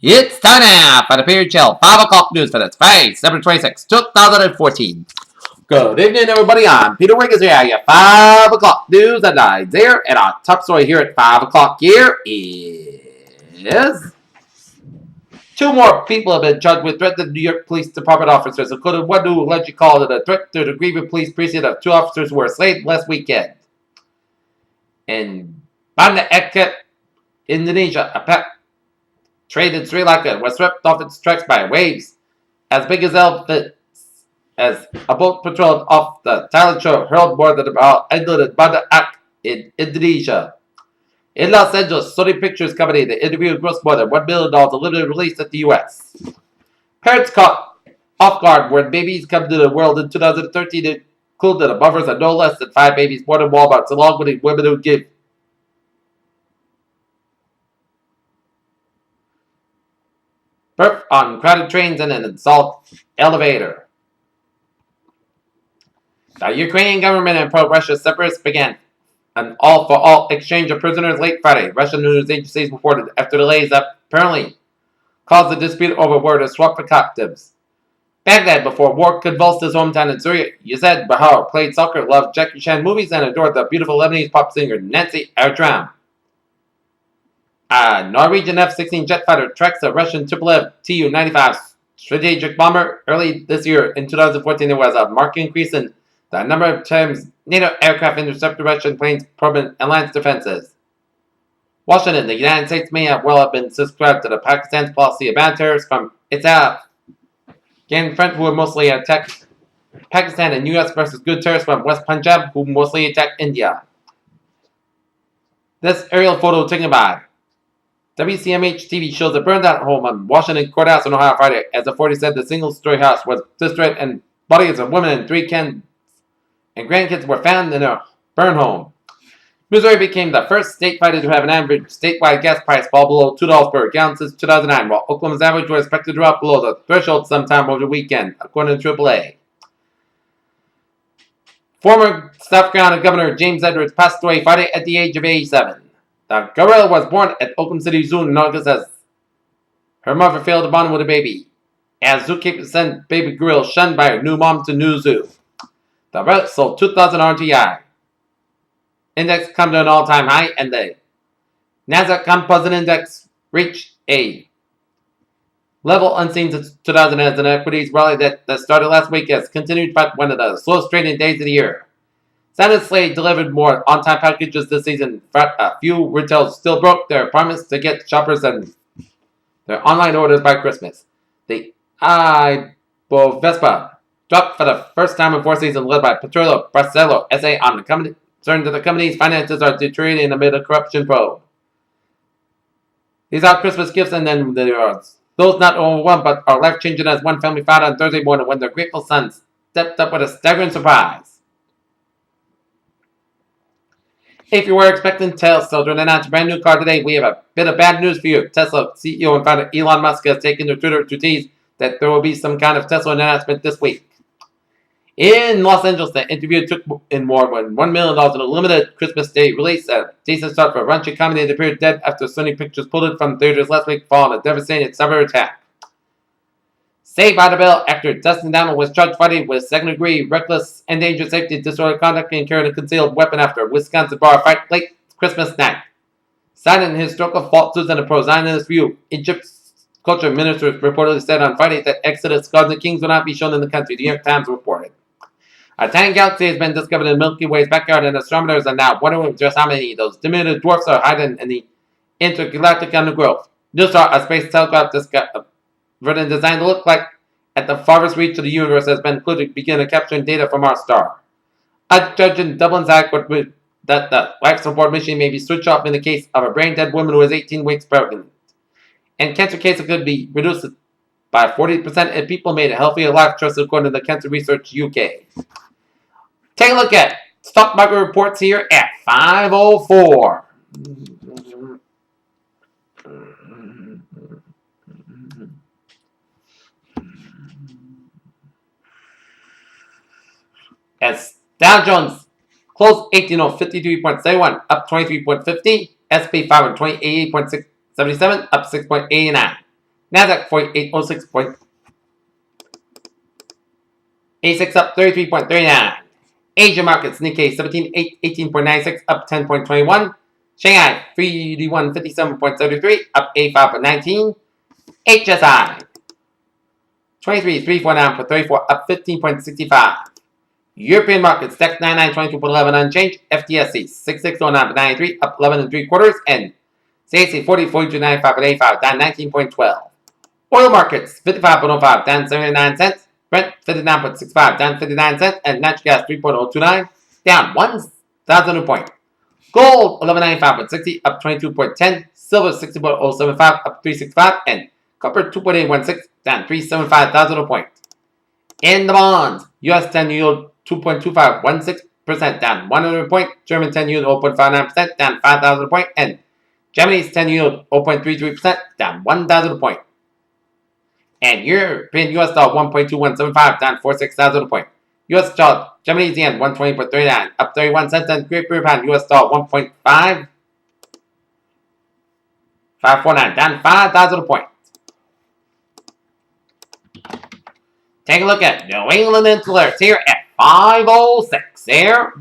It's time now for the Period Chill 5 o'clock news for this Friday, December 26, 2014. Good evening, everybody. I'm Peter Wiggins here. Your 5 o'clock news at 9 there. And our top story here at 5 o'clock here is... Two more people have been charged with threatening New York Police Department officers, including one who allegedly called it a threat to the Greenville Police Precinct of two officers who were slain last weekend. In Banda Aceh, Indonesia, a pet train in Sri Lanka was swept off its tracks by waves as big as elephants as a boat patrolled off the Thailand shore hurled more than about ended in Banda Aceh in Indonesia. In Los Angeles, Sony Pictures Company, the interview grossed more than $1 million a limited release at the U.S. Parents caught off guard when babies come to the world in 2013 included the mothers of no less than 5 babies born in Walmarts, along with the women who give birth on crowded trains and an installed elevator. The Ukrainian government and pro-Russia separatists began an all-for-all exchange of prisoners late Friday, Russian news agencies reported, after delays that apparently caused a dispute over where to swap for captives. Baghdad, before war convulsed his hometown in Syria, Yazed Bahar played soccer, loved Jackie Chan movies, and adored the beautiful Lebanese pop singer Nancy Erdram. A Norwegian F-16 jet fighter tracks a Russian Tupolev Tu-95 strategic bomber. Early this year, in 2014, there was a marked increase in the number of times NATO aircraft intercepted Russian planes probing alliance defenses. Washington, the United States may have well have been subscribed to the Pakistan's policy of ban terrorists from its Afghan friends who mostly attacked Pakistan, and U.S. versus good terrorists from West Punjab who mostly attacked India. This aerial photo taken by WCMH TV shows a burned out home on Washington Courthouse in Ohio Friday, as authorities said the single-story house was destroyed and bodies of women and 3 kids and grandkids were found in a burn home. Missouri became the first state fighter to have an average statewide gas price fall below $2 per gallon since 2009, while Oklahoma's average was expected to drop below the threshold sometime over the weekend, according to AAA. Former South Carolina Governor James Edwards passed away Friday at the age of 87. The gorilla was born at Oklahoma City Zoo in August as her mother failed to bond with a baby, as zookeepers sent baby gorilla shunned by her new mom to new zoo. The rabbit sold 2,000 RTI. Index come to an all-time high, and the Nasdaq Composite Index reached a level unseen since 2000 as an equities rally that started last week has continued by one of the slowest trading days of the year. Santa Slade delivered more on-time packages this season, but a few retailers still broke their promise to get shoppers and their online orders by Christmas. The Ibovespa dropped for the first time in 4 seasons, led by Petroleo Barcelo SA on the concern that the company's finances are deteriorating amid a corruption probe. These are Christmas gifts, and then there are those not overwhelmed but are life-changing, as one family found on Thursday morning when their grateful son stepped up with a staggering surprise. If you were expecting Tesla to announce a brand new car today, we have a bit of bad news for you. Tesla CEO and founder Elon Musk has taken to Twitter to tease that there will be some kind of Tesla announcement this week. In Los Angeles, the interview took in more than $1 million in a limited Christmas Day release, a decent start for a raunchy comedy that appeared dead after Sony Pictures pulled it from theaters last week following a devastating cyber attack. Saved by the Bell actor Dustin Downall was charged Friday with second-degree reckless and dangerous safety disorder conduct and carrying a concealed weapon after a Wisconsin bar fight late Christmas night. Citing historical falsehoods and a pro-Zionist view, Egypt's culture ministers reportedly said on Friday that Exodus, gods and kings will not be shown in the country, the New York Times reported. A tiny galaxy has been discovered in the Milky Way's backyard, and astronomers are now wondering just how many of those diminutive dwarfs are hiding in the intergalactic undergrowth. NewStar, a space telescope designed to look like at the farthest reach of the universe, has been included to begin capturing data from our star. A judge in Dublin's High Court ruled that the life support machine may be switched off in the case of a brain-dead woman who is 18 weeks pregnant. And cancer cases could be reduced by 40% if people made a healthier life choice, according to the Cancer Research UK. Take a look at stock market reports here at 5:04. As Dow Jones closed 18,053.71, up 23.50. S&P 500 28.77, up 6.89. Nasdaq 4806.86 up 33.39. Asia markets Nikkei 18.96 up 10.21. Shanghai 3157.33 up 85.19. HSI 23,349 for 34 up 15.65. European markets DAX 9922.11 unchanged. FTSE 6609.93 up 11 and 3 quarters. And CAC 40.4295.85 down 19.12. Oil markets 55.05 down 79 cents. Brent 59.65 down 59 cents. And natural gas 3.029 down 1,000 point. Gold 1195.60 up 22.10. Silver 60.075 up 365. And copper 2.816 down 375,000 point. In the bonds, US 10 yield 2.2516% down 100 point. German 10 yield 0.59% down 5,000 point. And Germany's 10 yield 0.33% down 1,000 point. And European US dollar 1.2175 down 46,000 point. US dollar Germany's yen 120.39 up 31 cents. And Great Britain pound US dollar 1.5549 down 5,000 point. Take a look at New England Insulators here at 506 here.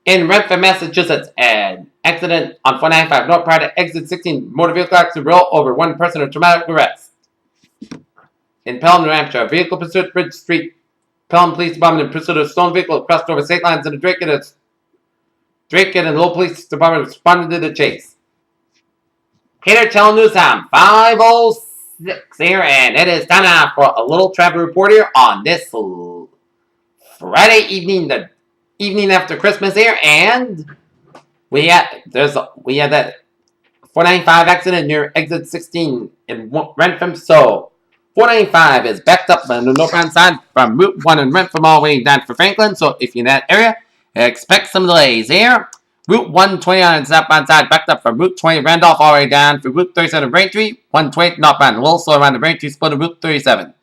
In Renfrew, Massachusetts, an accident on 495 North prior to exit 16 motor vehicle accident roll over one person or traumatic arrest. In Pelham, New Hampshire, a vehicle pursued Bridge Street. Pelham Police Department in pursuit of a stolen vehicle crossed over state lines, and the Drake and the Lowell Police Department responded to the chase. Peter Tell News Time 506 here, and it is time now for a little travel report here on this Friday evening, the evening after Christmas here, and we had that 495 accident near exit 16 in Rentham. So 495 is backed up on the northbound side from Route 1 in Rentham all the way down for Franklin. So if you're in that area, expect some delays here. Route 120 on the southbound side backed up from Route 20 Randolph all the way down for Route 37 Braintree. 120 northbound a little slow around the Braintree split of Route 37.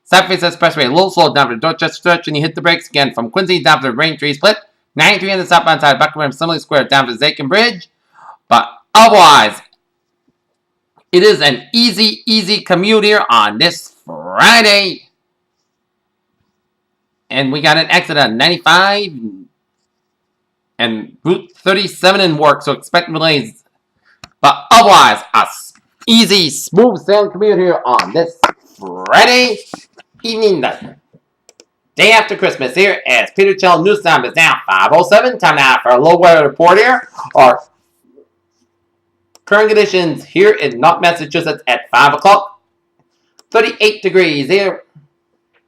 Southwest Expressway a little slow down for the Dorchester Stretch, and you hit the brakes again from Quincy down to the Braintree split. 93 on the southbound side back from Assembly Square down to Zakin Bridge. But otherwise, it is an easy commute here on this Friday. And we got an accident on 95 and Route 37 in work, so expect delays. But otherwise, a easy, smooth sailing commute here on this Friday evening, the day after Christmas here, as Peter Chell News Time is now 5:07. Time now for a low weather report here. Our current conditions here in North Massachusetts at 5 o'clock. 38 degrees here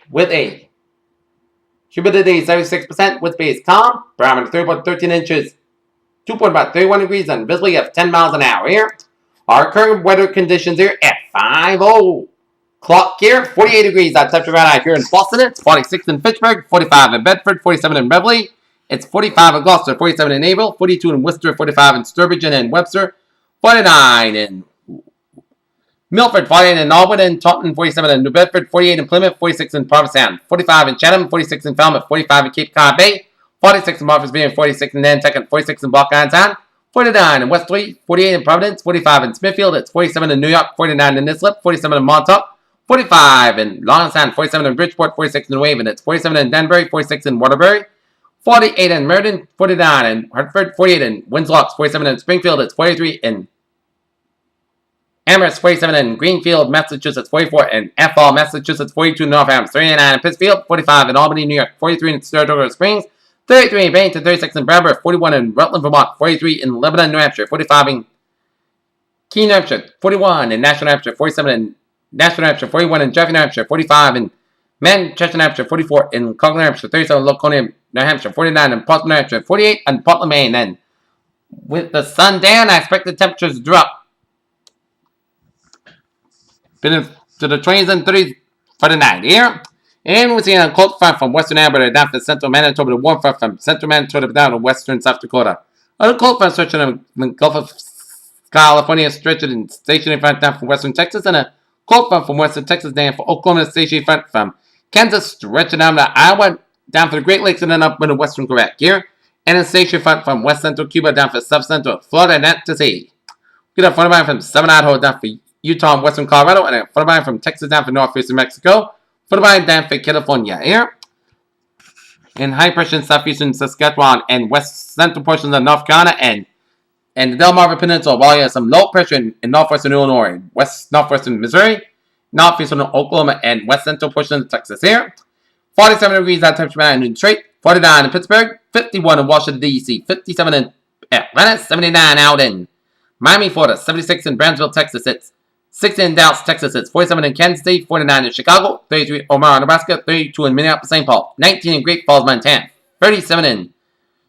with a humidity 76%, wind speed is calm, barometer 3.13 inches, 2.31 degrees, and visibility of 10 miles an hour here. Our current weather conditions here at 5 o'clock here, 48 degrees on temperature right now here in Boston, it's 46 in Fitchburg, 45 in Bedford, 47 in Beverly, it's 45 in Gloucester, 47 in April, 42 in Worcester, 45 in Sturbridge and Webster, 49 in Milford, 48 in Norwood and Taunton, 47 in New Bedford, 48 in Plymouth, 46 in Provincetown, 45 in Chatham, 46 in Falmouth, 45 in Cape Cod Bay, 46 in Martha's Vineyard, 46 in Nantucket, 46 in Block Island Town, 49 in Westerly, 48 in Providence, 45 in Smithfield, it's 47 in New York, 49 in Islip, 47 in Montauk, 45 in Longstown, 47 in Bridgeport, 46 in Waven, it's 47 in Danbury, 46 in Waterbury, 48 in Meriden, 49 in Hartford, 48 in Winslow, 47 in Springfield, it's 43 in Amherst, 47 in Greenfield, Massachusetts, 44 in Athol, Massachusetts, 42 in Northampton, 39 in Pittsfield, 45 in Albany, New York, 43 in Saratoga Springs, 33 in Bennington, 36 in Bradford, 41 in Rutland, Vermont, 43 in Lebanon, New Hampshire, 45 in Keene, New Hampshire, 41 in Nashville, New Hampshire, 47 in Nashville, New Hampshire, 41 in Jefferson, New Hampshire, 45 in Manchester, New Hampshire, 44 in Concord, New Hampshire, 37 in Laconia, New Hampshire, 49 in Portland, New Hampshire, 48 in Portland, Maine. And with the sun down, I expect the temperatures to drop to the 20s and 30s for the night here. And we're seeing a cold front from western Alberta down to central Manitoba, the warm front from central Manitoba down to western South Dakota. A cold front stretching the Gulf of California, stretching and stationary front down from western Texas, and a cold front from western Texas down for Oklahoma, stationary front from Kansas, stretching down to Iowa, down for the Great Lakes, and then up into western Quebec here. And a station front from west central Cuba down for south central Florida and to sea. We got a front line from southern Idaho down for Utah and western Colorado, and a front line from Texas down for northwestern Mexico. Front line down for California here. In high pressure in southeastern Saskatchewan and west central portions of North Carolina and the Delmarva Peninsula, while you have some low pressure in northwestern Illinois, northwestern Missouri, northeastern Oklahoma, and west central portions of Texas here. 47 degrees at temperature in Detroit, 49 in Pittsburgh, 51 in Washington, D.C., 57 in Atlanta, 79 out in Miami, Florida, 76 in Brownsville, Texas, it's 60 in Dallas, Texas, it's 47 in Kansas City, 49 in Chicago, 33 in Omaha, Nebraska, 32 in Minneapolis, St. Paul, 19 in Great Falls, Montana, 37 in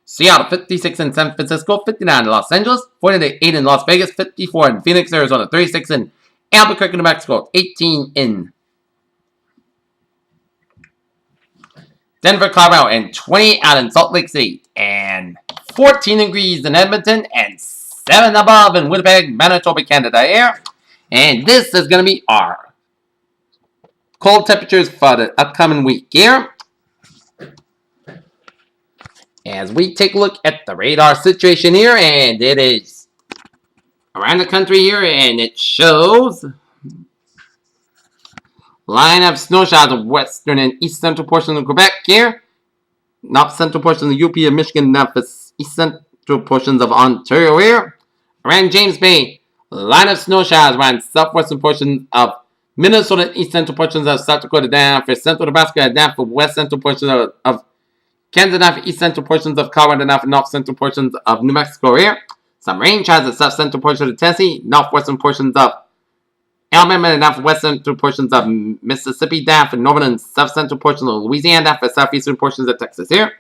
Seattle, 56 in San Francisco, 59 in Los Angeles, 48 in Las Vegas, 54 in Phoenix, Arizona, 36 in Albuquerque, New Mexico, 18 in Denver, Colorado, and 20 out in Salt Lake City, and 14 degrees in Edmonton, and 7 above in Winnipeg, Manitoba, Canada here. And this is going to be our cold temperatures for the upcoming week here. As we take a look at the radar situation here, and it is around the country here, and it shows line of snow showers of western and east central portions of Quebec here. North central portions of UP and Michigan, now for east central portions of Ontario here. Around James Bay, line of snow showers around southwestern portions of Minnesota and east central portions of South Dakota, down for central Nebraska, down for west central portions of Kansas, down for east central portions of Colorado, down for north central portions of New Mexico here. Some rain showers of south central portions of Tennessee, northwestern portions of Alabama, and down for west central portions of Mississippi, down for northern and south central portions of Louisiana, down for southeastern portions of Texas here.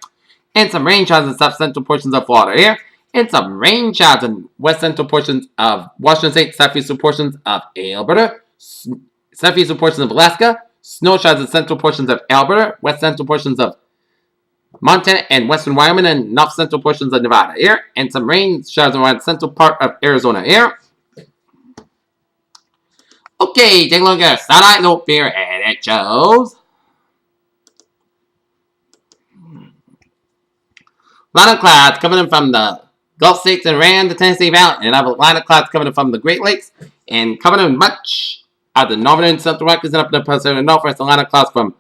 And some rain showers in south central portions of Florida here. And some rain showers in west central portions of Washington State, southeastern portions of Alberta, southeastern portions of Alaska, snow showers in central portions of Alberta, west central portions of Montana and western Wyoming, and north central portions of Nevada here. And some rain showers around central part of Arizona here. Okay, take a look at our satellite loop here, and it shows a line of clouds coming in from the Gulf States and around the Tennessee Valley, and I have a line of clouds coming in from the Great Lakes, and coming in much of the northern and central Rockies and up in the Pacific Northwest, a line of clouds from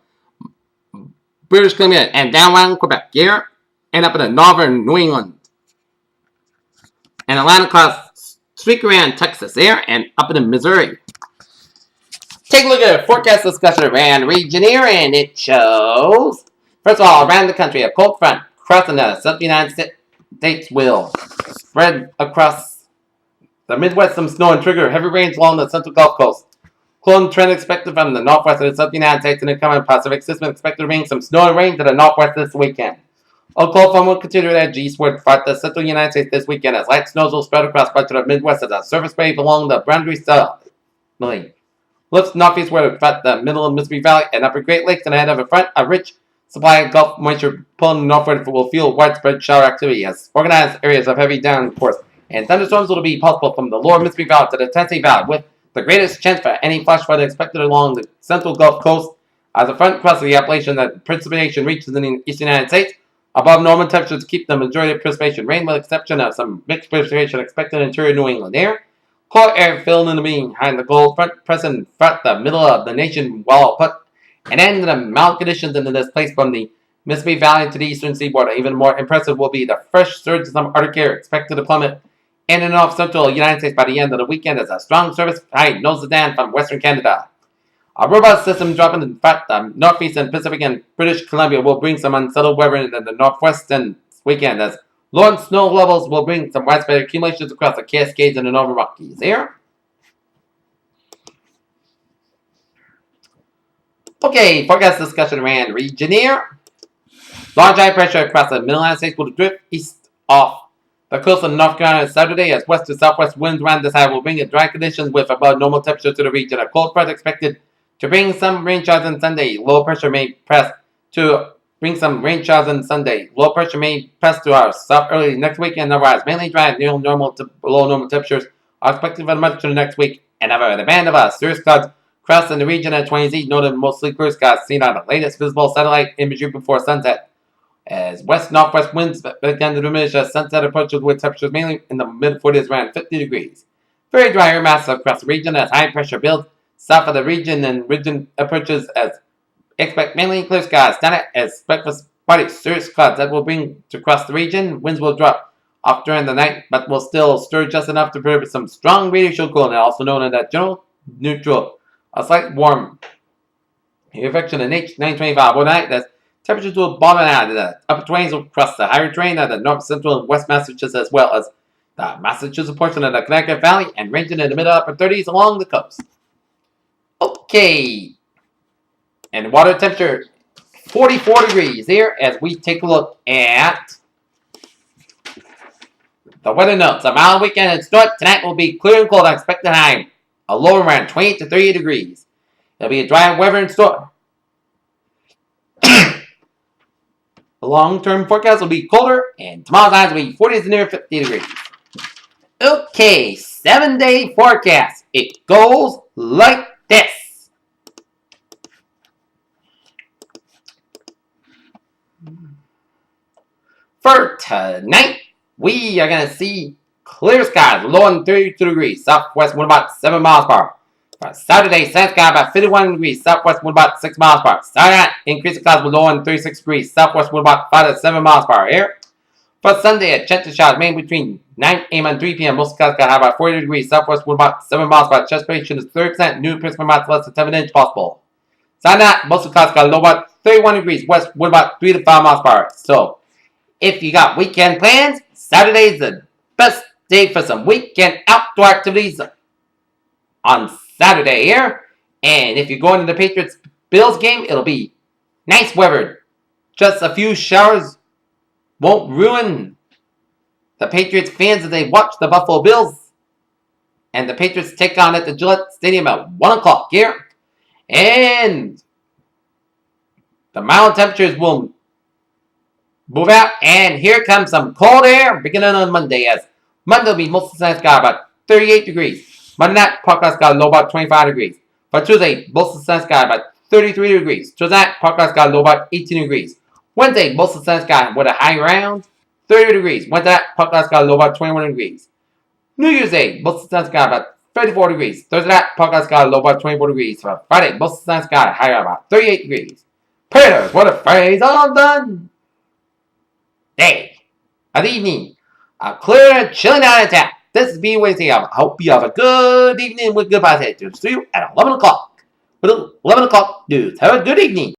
British Columbia and down around Quebec here, and up in the northern New England. And a line of clouds streak around Texas here, and up in Missouri. Take a look at a forecast discussion around the region here, and it shows, first of all, around the country, a cold front crossing the Southern United States will spread across the Midwest, some snow, and trigger heavy rains along the central Gulf Coast. Cold trend expected from the northwest of the Southern United States and the coming Pacific system expected to bring some snow and rain to the northwest this weekend. A cold front will continue to edge eastward throughout the central United States this weekend as light snows will spread across much of the Midwest as a surface wave along the boundary southerly. Lifts northeastward throughout the middle of Mississippi Valley and upper Great Lakes, and ahead of a front, a rich supply of Gulf moisture pulling northward will fuel widespread shower activity as organized areas of heavy downpours and thunderstorms will be possible from the lower Mississippi Valley to the Tennessee Valley, with the greatest chance for any flash flood expected along the central Gulf Coast as the front crosses the Appalachian that precipitation reaches in the eastern United States. Above normal temperatures keep the majority of precipitation rain, with the exception of some mixed precipitation expected in interior New England air. Cold air filled in the behind the cold front, pressing throughout the middle of the nation while put an end to the mild conditions into this place from the Mississippi Valley to the eastern seaboard. Even more impressive will be the fresh surge of some Arctic air expected to plummet in and off central United States by the end of the weekend as a strong surface high noses down from western Canada. A robust system dropping in fact the northeast and Pacific and British Columbia will bring some unsettled weather in the northwest this weekend as low snow levels will bring some widespread accumulations across the Cascades and the Northern Rockies here. Okay, forecast discussion around region here. Large high pressure across the middle United States will drift east off the coast of North Carolina Saturday as west to southwest winds around this high will bring dry conditions with above normal temperature to the region. A cold front expected to bring some rain showers on Sunday. Low pressure may press to bring some rain showers on Sunday. Low pressure may press to our south early next week and otherwise mainly dry and near normal to below normal temperatures are expected for much to the next week. And the band of cirrus clouds crossing the region at 20Z, noted mostly clear skies seen on the latest visible satellite imagery before sunset. As west-northwest winds begin to diminish as sunset approaches with temperatures mainly in the mid-40s around 50 degrees. Very dry air mass across the region as high pressure builds south of the region and region approaches as expect mainly clear skies. Tonight as breakfast party serious clouds that will bring to cross the region. Winds will drop off during the night, but will still stir just enough to prevent some strong radiation cooling, also known as that general neutral. A slight warm convection in H925 overnight. That's temperatures will bottom out of the upper 20s across the higher terrain of the north, central, and west Massachusetts, as well as the Massachusetts portion of the Connecticut Valley, and ranging in the mid upper 30s along the coast. Okay. And water temperature 44 degrees here as we take a look at the weather notes. A mild weekend in store. Tonight will be clear and cold. Expected high. A low around 28 to 30 degrees. There'll be a dry weather in store. The long-term forecast will be colder, and tomorrow's highs will be 40 to near 50 degrees. Okay, 7-day forecast. It goes like this. For tonight, we are going to see clear skies, low in 32 degrees, southwest wind about 7 miles per hour. For Saturday, sun sky about 51 degrees, southwest wind about 6 miles per hour. Saturday night, increasing clouds with low in 36 degrees, southwest wind about 5 to 7 miles per hour. Here. For Sunday, a chance of showers mainly between 9 a.m. and 3 p.m. Most clouds got high about 40 degrees, southwest wind about 7 miles per hour. Chance precipitation is 30%, new principal amounts less than 10 inch possible. Saturday night, most of the clouds got low about 31 degrees, west wind about 3 to 5 miles per hour. So, if you got weekend plans, Saturday is the best day for some weekend outdoor activities on Saturday here. And if you're going to the Patriots-Bills game, it'll be nice weather. Just a few showers won't ruin the Patriots fans as they watch the Buffalo Bills. And the Patriots take on at the Gillette Stadium at 1 o'clock here. And the mild temperatures will move out, and here comes some cold air beginning on Monday. As Monday will be mostly sunny sky about 38 degrees. Monday night, Parkland sky low about 25 degrees. For Tuesday, mostly sunny sky about 33 degrees. Tuesday night, Parkland sky low about 18 degrees. Wednesday, mostly sunny sky with a high around 30 degrees. Wednesday night, Parkland sky low about 21 degrees. New Year's Day, mostly sunny sky about 34 degrees. Thursday night, Parkland sky low about 24 degrees. For Friday, mostly sunny sky high about 38 degrees. Predators, what a phrase all done. Day of evening, a clear and chilly night in town. This is B Wednesday. I hope you have a good evening with goodbye. See you at 11 o'clock with 11 o'clock news. Have a good evening.